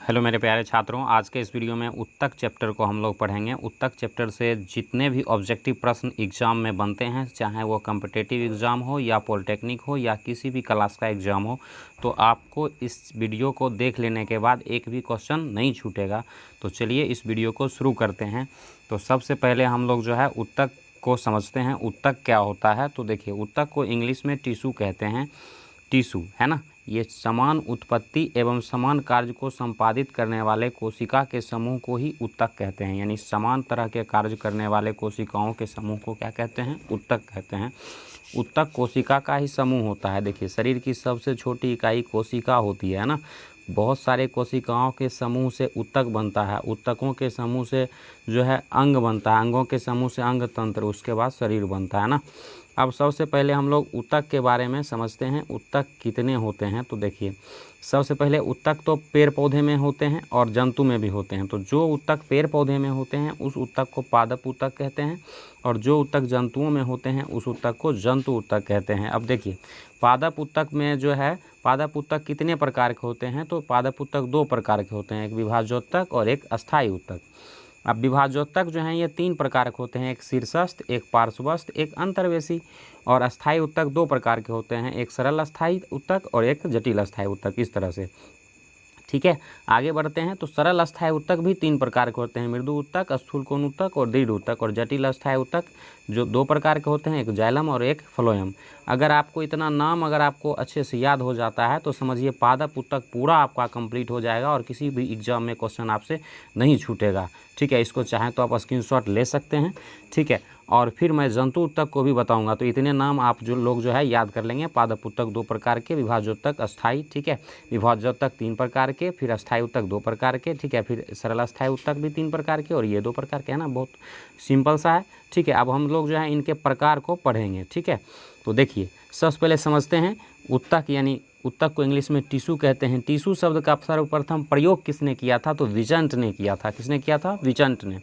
Hello मेरे प्यारे छात्रों, आज के इस वीडियो में उत्तक चैप्टर को हम लोग पढ़ेंगे। उत्तक चैप्टर से जितने भी ऑब्जेक्टिव प्रश्न एग्ज़ाम में बनते हैं, चाहे वो कॉम्पिटिटिव एग्ज़ाम हो या पॉलिटेक्निक हो या किसी भी क्लास का एग्ज़ाम हो, तो आपको इस वीडियो को देख लेने के बाद एक भी क्वेश्चन नहीं छूटेगा। तो चलिए इस वीडियो को शुरू करते हैं। तो सबसे पहले हम लोग जो है उत्तक को समझते हैं। उत्तक क्या होता है? तो देखिए, उत्तक को इंग्लिश में टिश्यू कहते हैं। टिश्यू है ना, ये समान उत्पत्ति एवं समान कार्य को संपादित करने वाले कोशिका के समूह को ही उत्तक कहते हैं। यानी समान तरह के कार्य करने वाले कोशिकाओं के समूह को क्या कहते हैं? उत्तक कहते हैं। उत्तक कोशिका का ही समूह होता है। देखिए, शरीर की सबसे छोटी इकाई कोशिका होती है ना। बहुत सारे कोशिकाओं के समूह से उत्तक बनता है। उत्तकों के समूह से जो है अंग बनता है। अंगों के समूह से अंग तंत्र, उसके बाद शरीर बनता है ना। अब सबसे पहले हम लोग उत्तक के बारे में समझते हैं। उत्तक कितने होते हैं? तो देखिए, सबसे पहले उत्तक तो पेड़ पौधे में होते हैं और जंतु में भी होते हैं। तो जो उत्तक पेड़ पौधे में होते हैं उस उत्तक को पादप उत्तक कहते हैं, और जो उत्तक जंतुओं में होते हैं उस उत्तक को जंतु उत्तक कहते हैं। अब देखिए, पादप उत्तक में जो है, पादप उत्तक कितने प्रकार के होते हैं? तो पादप उत्तक दो प्रकार के होते हैं, एक विभाज्योत्तक और एक अस्थायी उत्तक। अब विभाज्योत्तक जो हैं ये तीन प्रकार के होते हैं, एक शीर्षस्थ, एक पार्श्वस्थ, एक अंतर्वेशी। और अस्थायी उत्तक दो प्रकार के होते हैं, एक सरल अस्थायी उत्तक और एक जटिल अस्थायी उत्तक। इस तरह से, ठीक है। आगे बढ़ते हैं। तो सरल अस्थायी उत्तक भी तीन प्रकार के होते हैं, मृदु उत्तक, स्थूल कोण उत्तक और दृढ़ उत्तक। और जटिल अस्थायी उत्तक जो दो प्रकार के होते हैं, एक जाइलम और एक फ्लोएम। अगर आपको इतना नाम अगर आपको अच्छे से याद हो जाता है तो समझिए पादप उत्तक पूरा आपका कंप्लीट हो जाएगा और किसी भी एग्जाम में क्वेश्चन आपसे नहीं छूटेगा। ठीक है, इसको चाहें तो आप स्क्रीनशॉट ले सकते हैं। ठीक है, और फिर मैं जंतु उत्तक को भी बताऊंगा। तो इतने नाम आप जो लोग जो है याद कर लेंगे। पादप उत्तक दो प्रकार के, विभाज्योत्तक अस्थायी, ठीक है, विभाज्योत्तक तीन प्रकार के, फिर अस्थायी उत्तक दो प्रकार के, ठीक है, फिर सरल अस्थायी उत्तक भी तीन प्रकार के और ये दो प्रकार के, है ना। बहुत सिंपल सा है। ठीक है, अब हम लोग जो है इनके प्रकार को पढ़ेंगे। ठीक है, तो देखिए, सबसे पहले समझते हैं उत्तक, यानी उत्तक को इंग्लिश में टिश्यू कहते हैं। टिश्यू शब्द का सर्वप्रथम प्रयोग किसने किया था? तो विजंट ने किया था। किसने किया था? विजंट ने।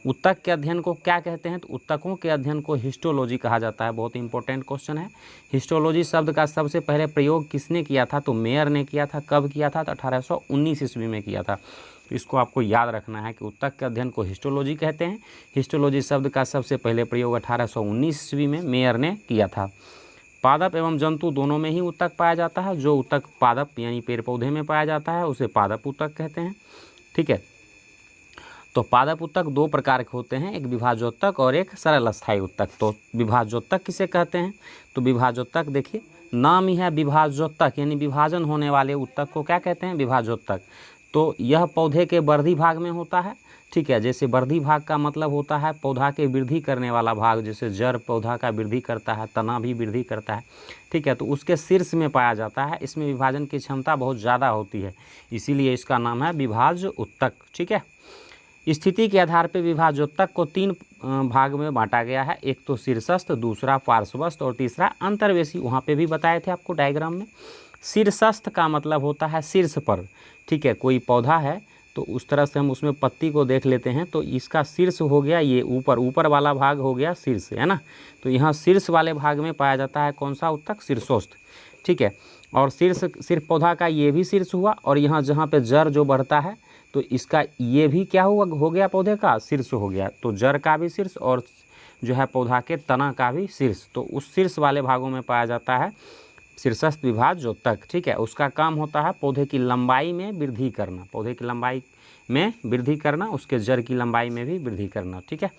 उत्तक के अध्ययन को क्या कहते हैं? तो उत्तकों के अध्ययन को हिस्टोलॉजी कहा जाता है। बहुत इंपॉर्टेंट क्वेश्चन है। हिस्टोलॉजी शब्द का सबसे पहले प्रयोग किसने किया था? तो मेयर ने किया था। कब किया था? तो 1819 ईस्वी में किया था। तो इसको आपको याद रखना है कि उत्तक के अध्ययन को हिस्टोलॉजी कहते हैं। हिस्टोलॉजी शब्द का सबसे पहले प्रयोग 1819 ईस्वी में मेयर ने किया था। पादप एवं जंतु दोनों में ही उत्तक पाया जाता है। जो उत्तक पादप यानी पेड़ पौधे में पाया जाता है उसे पादप उत्तक कहते हैं। ठीक है, तो पादप उत्तक दो प्रकार के होते हैं, एक विभाज्योत्तक और एक सरल अस्थायी उत्तक। तो विभाज्योत्तक किसे कहते हैं? तो विभाज्योत्तक, देखिए नाम ही है विभाज्योत्तक, यानी विभाजन होने वाले उत्तक को क्या कहते हैं? विभाज्योत्तक। तो यह पौधे के वर्धी भाग में होता है। ठीक है, जैसे वर्धी भाग का मतलब होता है पौधा के वृद्धि करने वाला भाग, जैसे जड़ पौधा का वृद्धि करता है, तना भी वृद्धि करता है। ठीक है, तो उसके शीर्ष में पाया जाता है। इसमें विभाजन की क्षमता बहुत ज़्यादा होती है, इसीलिए इसका नाम है विभाज्य उत्तक। ठीक है, स्थिति के आधार पर विभाज्योत्तक को तीन भाग में बांटा गया है, एक तो शीर्षस्थ, दूसरा पार्श्वस्थ और तीसरा अंतर्वेशी। वहाँ पे भी बताए थे आपको डायग्राम में। शीर्षस्थ का मतलब होता है शीर्ष पर। ठीक है, कोई पौधा है तो उस तरह से हम उसमें पत्ती को देख लेते हैं, तो इसका शीर्ष हो गया ये ऊपर वाला भाग हो गया शीर्ष, है ना। तो यहाँ शीर्ष वाले भाग में पाया जाता है कौन सा उत्तक? शीर्षोस्थ। ठीक है, और शीर्ष सिर्फ पौधा का ये भी शीर्ष हुआ, और यहाँ जहाँ पे जड़ जो बढ़ता है तो इसका ये भी क्या हुआ? हो गया पौधे का शीर्ष हो गया। तो जड़ का भी शीर्ष और जो है पौधा के तना का भी शीर्ष, तो उस शीर्ष वाले भागों में पाया जाता है शीर्षस्थ विभाज्योत्तक। ठीक है, उसका काम होता है पौधे की लंबाई में वृद्धि करना, पौधे की लंबाई में वृद्धि करना, उसके जड़ की लंबाई में भी वृद्धि करना। ठीक है,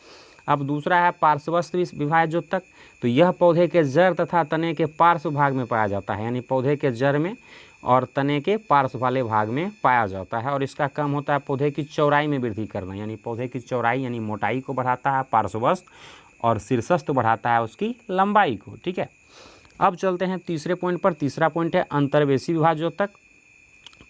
अब दूसरा है पार्श्वस्थ विभाज्योत्तक। तो यह पौधे के जड़ तथा तने के पार्श्व भाग में पाया जाता है, यानी पौधे के जड़ में और तने के पार्श्व वाले भाग में पाया जाता है। और इसका काम होता है पौधे की चौड़ाई में वृद्धि करना, यानी पौधे की चौड़ाई यानी मोटाई को बढ़ाता है पार्श्वस्थ, और शीर्षस्थ बढ़ाता है उसकी लंबाई को। ठीक है, अब चलते हैं तीसरे पॉइंट पर। तीसरा पॉइंट है अंतर्वेशी विभाज्योत्तक।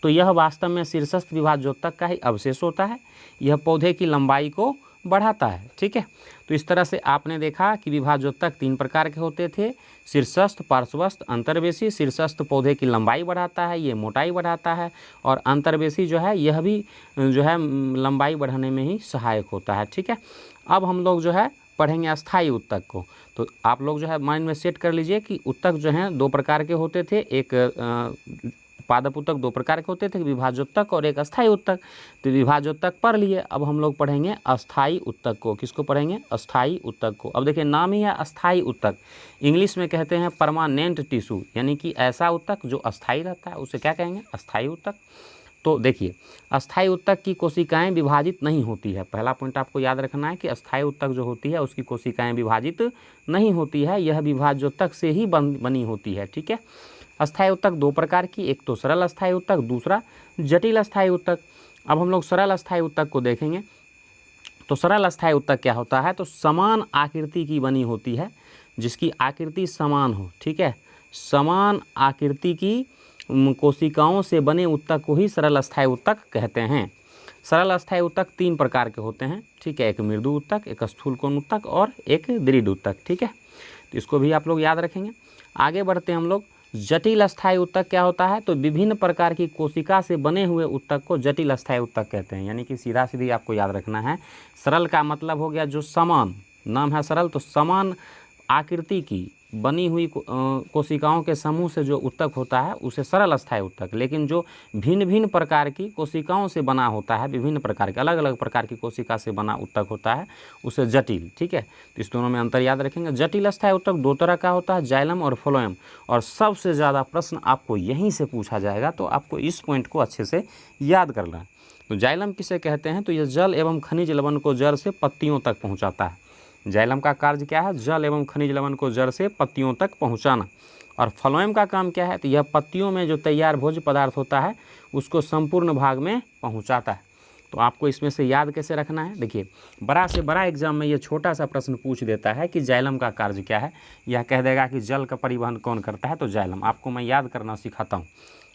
तो यह वास्तव में शीर्षस्थ विभाज्योत्तक का ही अवशेष होता है। यह पौधे की लंबाई को बढ़ाता है। ठीक है, तो इस तरह से आपने देखा कि विभाज्योत्तक तीन प्रकार के होते थे, शीर्षस्थ, पार्श्वस्थ, अंतर्वेशी। शीर्षस्थ पौधे की लंबाई बढ़ाता है, ये मोटाई बढ़ाता है, और अंतर्वेशी जो है यह भी जो है लंबाई बढ़ाने में ही सहायक होता है। ठीक है, अब हम लोग जो है पढ़ेंगे अस्थायी उत्तक को। तो आप लोग जो है माइंड में सेट कर लीजिए कि उत्तक जो हैं दो प्रकार के होते थे, एक पादप उत्तक दो प्रकार के होते थे, विभाजोत्तक और एक अस्थायी उत्तक। तो विभाजोत्तक पढ़ लिए, अब हम लोग पढ़ेंगे अस्थायी उत्तक को। किसको पढ़ेंगे? अस्थायी उत्तक को। अब देखिए नाम ही है अस्थायी उत्तक, इंग्लिश में कहते हैं परमानेंट टिश्यू, यानी कि ऐसा उत्तक जो अस्थायी रहता है उसे क्या कहेंगे? अस्थायी उत्तक। तो देखिए अस्थायी उत्तक की कोशिकाएं विभाजित नहीं होती है। पहला पॉइंट आपको याद रखना है कि अस्थायी उत्तक जो होती है उसकी कोशिकाएं विभाजित नहीं होती है, यह विभाजोत्तक से ही बनी होती है। ठीक है, अस्थायी उत्तक दो प्रकार की, एक तो सरल अस्थायी उत्तक, दूसरा जटिल अस्थायी उत्तक। अब हम लोग सरल अस्थायी उत्तक को देखेंगे। तो सरल अस्थायी उत्तक क्या होता है? तो समान आकृति की बनी होती है, जिसकी आकृति समान हो। ठीक है, समान आकृति की कोशिकाओं से बने उत्तक को ही सरल अस्थायी उत्तक कहते हैं। सरल अस्थायी उत्तक तीन प्रकार के होते हैं। ठीक है, एक मृदु उत्तक, एक स्थूलकोण उत्तक और एक दृढ़ उत्तक। ठीक है, तो इसको भी आप लोग याद रखेंगे। आगे बढ़ते हैं हम लोग। जटिल अस्थायी उत्तक क्या होता है? तो विभिन्न प्रकार की कोशिका से बने हुए उत्तक को जटिल अस्थायी उत्तक कहते हैं। यानी कि सीधा सीधी आपको याद रखना है, सरल का मतलब हो गया जो समान, नाम है सरल, तो समान आकृति की बनी हुई कोशिकाओं के समूह से जो उत्तक होता है उसे सरल अस्थायी उत्तक। लेकिन जो भिन्न भिन्न प्रकार की कोशिकाओं से बना होता है, विभिन्न प्रकार के अलग अलग प्रकार की कोशिका से बना उत्तक होता है, उसे जटिल। ठीक है, तो इस दोनों में अंतर याद रखेंगे। जटिल अस्थायी उत्तक दो तरह का होता है, जाइलम और फ्लोएम, और सबसे ज़्यादा प्रश्न आपको यहीं से पूछा जाएगा, तो आपको इस पॉइंट को अच्छे से याद करना है। तो जाइलम किसे कहते हैं? तो यह जल एवं खनिज लवण को जड़ से पत्तियों तक पहुँचाता है। जाइलम का कार्य क्या है? जल एवं खनिज लवण को जड़ से पत्तियों तक पहुंचाना। और फ्लोएम का काम क्या है? तो यह पत्तियों में जो तैयार भोज्य पदार्थ होता है उसको संपूर्ण भाग में पहुंचाता है। तो आपको इसमें से याद कैसे रखना है? देखिए बड़ा से बड़ा एग्जाम में ये छोटा सा प्रश्न पूछ देता है कि जाइलम का कार्य क्या है। यह कह देगा कि जल का परिवहन कौन करता है? तो जाइलम। आपको मैं याद करना सिखाता हूँ,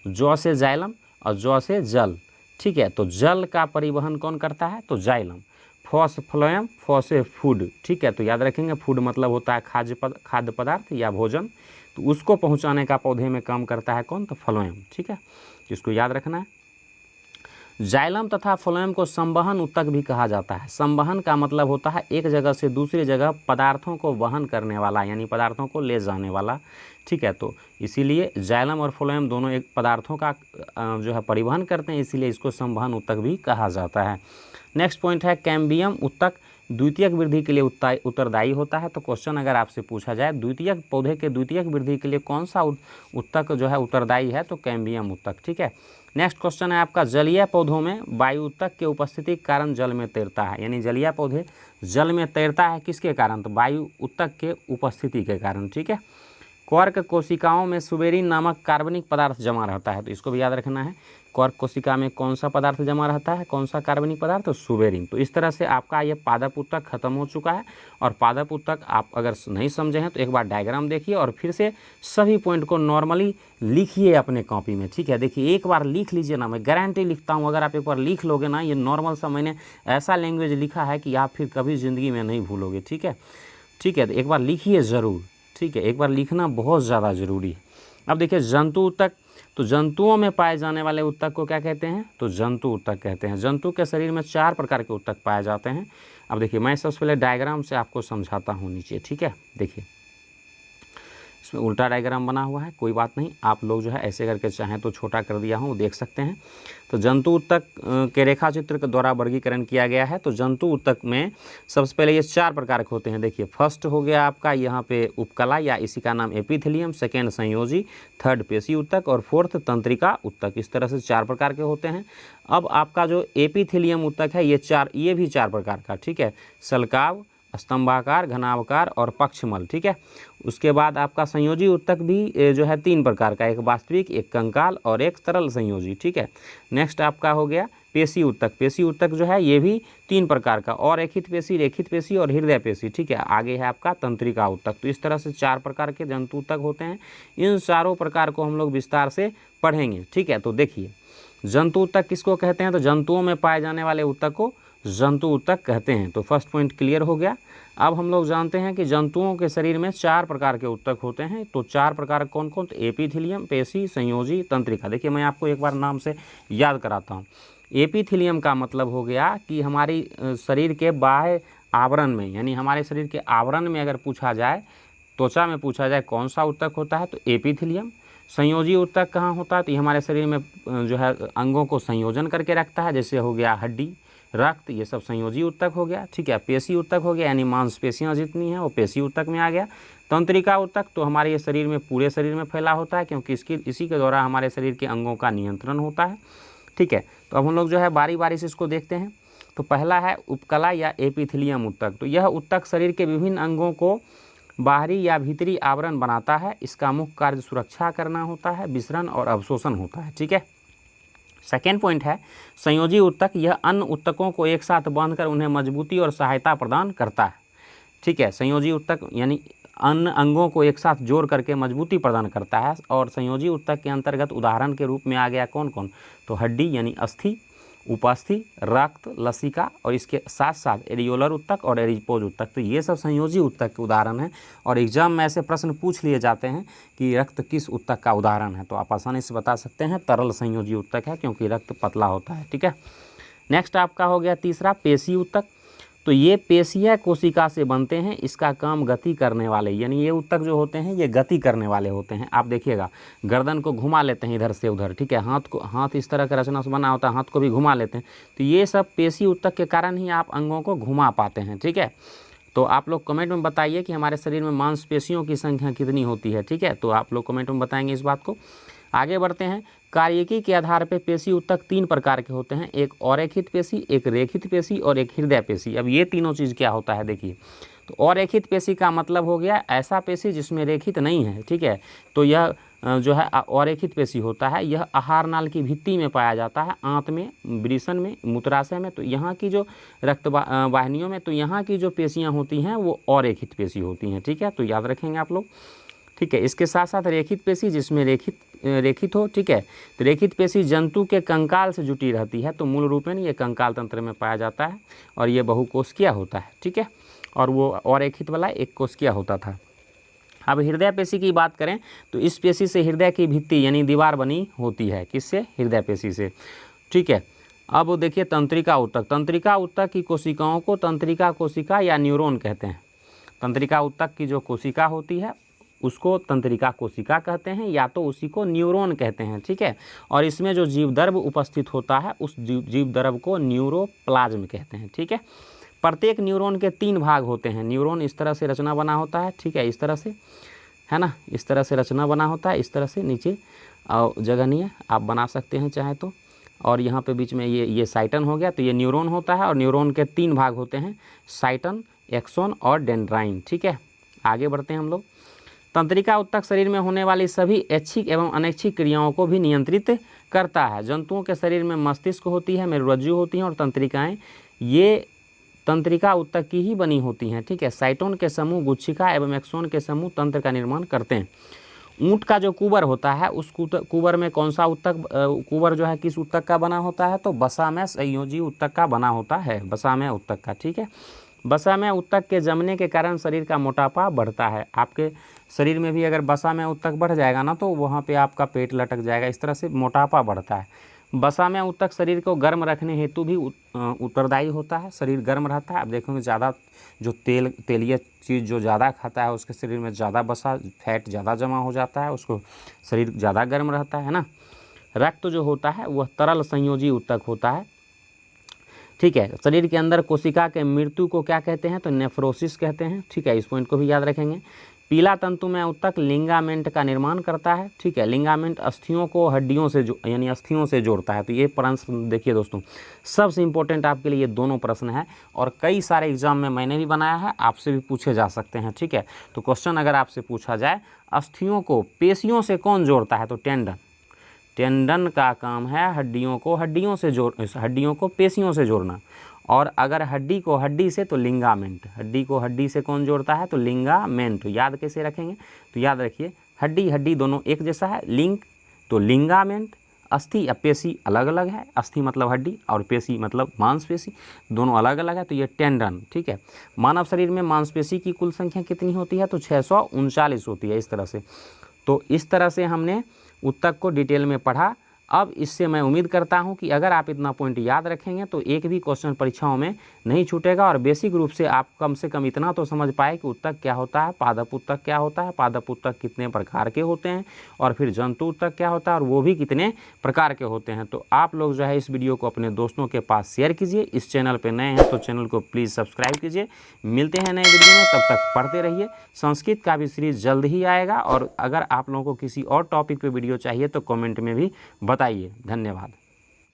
जौ से जाइलम और जौ से जल। ठीक है, तो जल का परिवहन कौन करता है? तो जाइलम। फॉस फ्लोएम, फॉस से फूड। ठीक है, तो याद रखेंगे फूड मतलब होता है खाद्य पदार्थ या भोजन, तो उसको पहुंचाने का पौधे में काम करता है कौन? तो फ्लोएम। ठीक है, इसको याद रखना है। जाइलम तथा फ्लोएम को संवहन उत्तक भी कहा जाता है। संवहन का मतलब होता है एक जगह से दूसरी जगह पदार्थों को वहन करने वाला, यानी पदार्थों को ले जाने वाला। ठीक है, तो इसीलिए जाइलम और फ्लोएम दोनों एक पदार्थों का जो है परिवहन करते हैं, इसीलिए इसको संवहन उत्तक भी कहा जाता है। नेक्स्ट पॉइंट है कैम्बियम उत्तक द्वितीयक वृद्धि के लिए उत्तरदायी होता है। तो क्वेश्चन अगर आपसे पूछा जाए द्वितीयक पौधे के द्वितीयक वृद्धि के लिए कौन सा उत्तक जो है उत्तरदायी है? तो कैम्बियम उत्तक। ठीक है, नेक्स्ट क्वेश्चन है आपका, जलीय पौधों में वायु उत्तक के उपस्थिति के कारण जल में तैरता है। यानी जलीय पौधे जल में तैरता है किसके कारण? तो वायु उत्तक के उपस्थिति के कारण। ठीक है, क्वार्क कोशिकाओं में सुबेरिन नामक कार्बनिक पदार्थ जमा रहता है, तो इसको भी याद रखना है। क्वार्क कोशिका में कौन सा पदार्थ जमा रहता है? कौन सा कार्बनिक पदार्थ? तो सुबेरिन। तो इस तरह से आपका ये पादप उत्तक खत्म हो चुका है। और पादप उत्तक आप अगर नहीं समझे हैं तो एक बार डायग्राम देखिए और फिर से सभी पॉइंट को नॉर्मली लिखिए अपने कॉपी में। ठीक है, देखिए एक बार लिख लीजिए ना, मैं गारंटी लिखता हूँ, अगर आप एक बार लिख लोगे ना, ये नॉर्मल सा मैंने ऐसा लैंग्वेज लिखा है कि आप फिर कभी ज़िंदगी में नहीं भूलोगे। ठीक है, ठीक है, तो एक बार लिखिए ज़रूर। ठीक है, एक बार लिखना बहुत ज़्यादा ज़रूरी है। अब देखिए जंतु उत्तक, तो जंतुओं में पाए जाने वाले उत्तक को क्या कहते हैं? तो जंतु उत्तक कहते हैं। जंतु के शरीर में 4 प्रकार के उत्तक पाए जाते हैं। अब देखिए मैं सबसे पहले डायग्राम से आपको समझाता हूँ नीचे। ठीक है, देखिए इसमें उल्टा डायग्राम बना हुआ है, कोई बात नहीं, आप लोग जो है ऐसे करके चाहें तो छोटा कर दिया हूँ, देख सकते हैं। तो जंतु उत्तक के रेखा चित्र के द्वारा वर्गीकरण किया गया है। तो जंतु उत्तक में सबसे पहले ये 4 प्रकार के होते हैं। देखिए फर्स्ट हो गया आपका यहाँ पे उपकला या इसी का नाम एपिथेलियम, सेकेंड संयोजी, थर्ड पेशी उत्तक और फोर्थ तंत्रिका उत्तक। इस तरह से 4 प्रकार के होते हैं। अब आपका जो एपिथेलियम उत्तक है ये भी 4 प्रकार का। ठीक है, सलकाव, स्तंभाकार, घनावकार और पक्षमल। ठीक है, उसके बाद आपका संयोजी उत्तक भी जो है 3 प्रकार का, एक वास्तविक, एक कंकाल और एक तरल संयोजी। ठीक है, नेक्स्ट आपका हो गया पेशी उत्तक। पेशी उत्तक जो है ये भी 3 प्रकार का, और रेखित पेशी और हृदय पेशी। ठीक है, आगे है आपका तंत्रिका उत्तक। तो इस तरह से 4 प्रकार के जंतु उत्तक होते हैं। इन चारों प्रकार को हम लोग विस्तार से पढ़ेंगे। ठीक है, तो देखिए जंतु उत्तक किसको कहते हैं? तो जंतुओं में पाए जाने वाले उत्तक को जंतु उत्तक कहते हैं। तो फर्स्ट पॉइंट क्लियर हो गया। अब हम लोग जानते हैं कि जंतुओं के शरीर में 4 प्रकार के उत्तक होते हैं। तो 4 प्रकार कौन कौन? तो एपिथेलियम, पेशी, संयोजी, तंत्रिका। देखिए मैं आपको एक बार नाम से याद कराता हूँ। एपिथेलियम का मतलब हो गया कि हमारी शरीर के बाह्य आवरण में, यानी हमारे शरीर के आवरण में अगर पूछा जाए, त्वचा में पूछा जाए कौन सा उत्तक होता है, तो एपिथेलियम। संयोजी ऊतक कहाँ होता है, तो ये हमारे शरीर में जो है अंगों को संयोजन करके रखता है, जैसे हो गया हड्डी, रक्त, ये सब संयोजी ऊतक हो गया। ठीक है, पेशी ऊतक हो गया, यानी मांसपेशियाँ जितनी हैं वो पेशी ऊतक में आ गया। तंत्रिका ऊतक तो हमारे ये शरीर में, पूरे शरीर में फैला होता है, क्योंकि इसी के द्वारा हमारे शरीर के अंगों का नियंत्रण होता है। ठीक है, तो अब हम लोग जो है बारी बारी से इसको देखते हैं। तो पहला है उपकला या एपिथेलियम ऊतक। तो यह ऊतक शरीर के विभिन्न अंगों को बाहरी या भीतरी आवरण बनाता है। इसका मुख्य कार्य सुरक्षा करना होता है, विसरण और अवशोषण होता है। ठीक है, सेकेंड पॉइंट है संयोजी ऊतक। यह अन्य ऊतकों को एक साथ बांधकर उन्हें मजबूती और सहायता प्रदान करता है। ठीक है, संयोजी ऊतक यानी अन्य अंगों को एक साथ जोड़ करके मजबूती प्रदान करता है। और संयोजी ऊतक के अंतर्गत उदाहरण के रूप में आ गया कौन कौन, तो हड्डी यानी अस्थि, उपास्थि, रक्त, लसिका, और इसके साथ साथ एरियोलर ऊतक और एरिपोज ऊतक। तो ये सब संयोजी ऊतक के उदाहरण हैं, और एग्जाम में ऐसे प्रश्न पूछ लिए जाते हैं कि रक्त किस ऊतक का उदाहरण है, तो आप आसानी से बता सकते हैं तरल संयोजी ऊतक है, क्योंकि रक्त पतला होता है। ठीक है, नेक्स्ट आपका हो गया तीसरा पेशी ऊतक। तो ये पेशीय कोशिका से बनते हैं। इसका काम गति करने वाले, यानी ये ऊतक जो होते हैं ये गति करने वाले होते हैं। आप देखिएगा गर्दन को घुमा लेते हैं इधर से उधर। ठीक है, हाथ इस तरह का रचना से बना होता है, हाथ को भी घुमा लेते हैं। तो ये सब पेशी ऊतक के कारण ही आप अंगों को घुमा पाते हैं। ठीक है, तो आप लोग कमेंट में बताइए कि हमारे शरीर में मांसपेशियों की संख्या कितनी होती है। ठीक है, तो आप लोग कमेंट में बताएंगे इस बात को। आगे बढ़ते हैं। कार्यकी के आधार पर पेशी ऊतक 3 प्रकार के होते हैं, एक अरेखित पेशी, एक रेखित पेशी और एक हृदय पेशी। अब ये तीनों चीज़ क्या होता है देखिए। तो अरेखित पेशी का मतलब हो गया ऐसा पेशी जिसमें रेखित नहीं है। ठीक है, तो यह जो है अरेखित पेशी होता है। यह आहार नाल की भित्ति में पाया जाता है, आंत में, वृषण में, मूत्राशय में। तो यहाँ की जो रक्त वाहिनियों में, तो यहाँ की जो पेशियाँ होती हैं वो अरेखित पेशी होती हैं। ठीक है, तो याद रखेंगे आप लोग। ठीक है, इसके साथ साथ रेखित पेशी जिसमें रेखित हो। ठीक है, तो रेखित पेशी जंतु के कंकाल से जुटी रहती है। तो मूल रूप में ये कंकाल तंत्र में पाया जाता है, और ये बहुकोशिकीय होता है। ठीक है, और वो अरेखित वाला एक कोशिकीय होता था। अब हृदय पेशी की बात करें तो इस पेशी से हृदय की भित्ति यानी दीवार बनी होती है। किससे? हृदय पेशी से। ठीक है, अब देखिए तंत्रिका ऊतक। तंत्रिका ऊतक की कोशिकाओं को तंत्रिका कोशिका या न्यूरॉन कहते हैं। तंत्रिका ऊतक की जो कोशिका होती है उसको तंत्रिका कोशिका कहते हैं, या तो उसी को न्यूरॉन कहते हैं। ठीक है, और इसमें जो जीवद्रव्य उपस्थित होता है उस जीवद्रव्य को न्यूरोप्लाज्म कहते हैं। ठीक है, प्रत्येक न्यूरॉन के 3 भाग होते हैं। न्यूरॉन इस तरह से रचना बना होता है। ठीक है, इस तरह से है ना, इस तरह से रचना बना होता है। इस तरह से नीचे जगह नहीं है, आप बना सकते हैं चाहे तो। और यहाँ पे बीच में ये साइटन हो गया, तो ये न्यूरॉन होता है। और न्यूरॉन के 3 भाग होते हैं, साइटन, एक्सोन और डेंड्राइन। ठीक है, आगे बढ़ते हैं हम लोग। तंत्रिका ऊतक शरीर में होने वाली सभी ऐच्छिक एवं अनैच्छिक क्रियाओं को भी नियंत्रित करता है। जंतुओं के शरीर में मस्तिष्क होती है, मेरुरज्जु होती हैं और तंत्रिकाएं, ये तंत्रिका ऊतक की ही बनी होती हैं। ठीक है, साइटोन के समूह गुच्छिका एवं एक्सोन के समूह तंत्र का निर्माण करते हैं। ऊँट का जो कुबर होता है उस कुबर में कौन सा ऊतक, कुबर जो है किस ऊतक का बना होता है, तो वसामय संयोजी ऊतक का बना होता है, वसामय ऊतक का। ठीक है, वसामय ऊतक के जमने के कारण शरीर का मोटापा बढ़ता है। आपके शरीर में भी अगर वसामय ऊतक बढ़ जाएगा ना तो वहाँ पे आपका पेट लटक जाएगा, इस तरह से मोटापा बढ़ता है। वसामय ऊतक शरीर को गर्म रखने हेतु भी उत्तरदायी होता है। शरीर गर्म रहता है। आप देखोगे ज़्यादा जो तेलीय चीज़ जो ज़्यादा खाता है उसके शरीर में ज़्यादा वसा, फैट ज़्यादा जमा हो जाता है, उसको शरीर ज़्यादा गर्म रहता है ना। रक्त जो होता है वह तरल संयोजी ऊतक होता है। ठीक है, शरीर के अंदर कोशिका के मृत्यु को क्या कहते हैं, तो नेफ्रोसिस कहते हैं। ठीक है, इस पॉइंट को भी याद रखेंगे। पीला तंतुमय ऊतक लिंगामेंट का निर्माण करता है। ठीक है, लिंगामेंट अस्थियों को हड्डियों से यानी अस्थियों से जोड़ता है। तो ये प्रश्न देखिए दोस्तों, सबसे इंपॉर्टेंट आपके लिए ये दोनों प्रश्न है, और कई सारे एग्जाम में मैंने भी बनाया है, आपसे भी पूछे जा सकते हैं। ठीक है, तो क्वेश्चन अगर आपसे पूछा जाए अस्थियों को पेशियों से कौन जोड़ता है, तो टेंडन। टेंडन का काम है हड्डियों को हड्डियों को पेशियों से जोड़ना। और अगर हड्डी को हड्डी से तो लिंगामेंट। हड्डी को हड्डी से कौन जोड़ता है, तो लिंगामेंट। याद कैसे रखेंगे, तो याद रखिए हड्डी हड्डी दोनों एक जैसा है, लिंक तो लिंगामेंट। अस्थि या पेशी अलग अलग है, अस्थि मतलब हड्डी और पेशी मतलब मांसपेशी, दोनों अलग अलग है। तो ये टेंडन। ठीक है, मानव शरीर में मांसपेशी की कुल संख्या कितनी होती है, तो 639 होती है। इस तरह से, तो इस तरह से हमने ऊतक को डिटेल में पढ़ा। अब इससे मैं उम्मीद करता हूं कि अगर आप इतना पॉइंट याद रखेंगे तो एक भी क्वेश्चन परीक्षाओं में नहीं छूटेगा और बेसिक रूप से आप कम से कम इतना तो समझ पाए कि उत्तक क्या होता है, पादप उत्तक क्या होता है, पादप उत्तक कितने प्रकार के होते हैं और फिर जंतु उत्तक क्या होता है और वो भी कितने प्रकार के होते हैं। तो आप लोग जो है इस वीडियो को अपने दोस्तों के पास शेयर कीजिए। इस चैनल पर नए हैं तो चैनल को प्लीज़ सब्सक्राइब कीजिए। मिलते हैं नए वीडियो में, तब तक पढ़ते रहिए। संस्कृत का भी सीरीज जल्द ही आएगा और अगर आप लोगों को किसी और टॉपिक पे वीडियो चाहिए तो कमेंट में भी बताइए। धन्यवाद।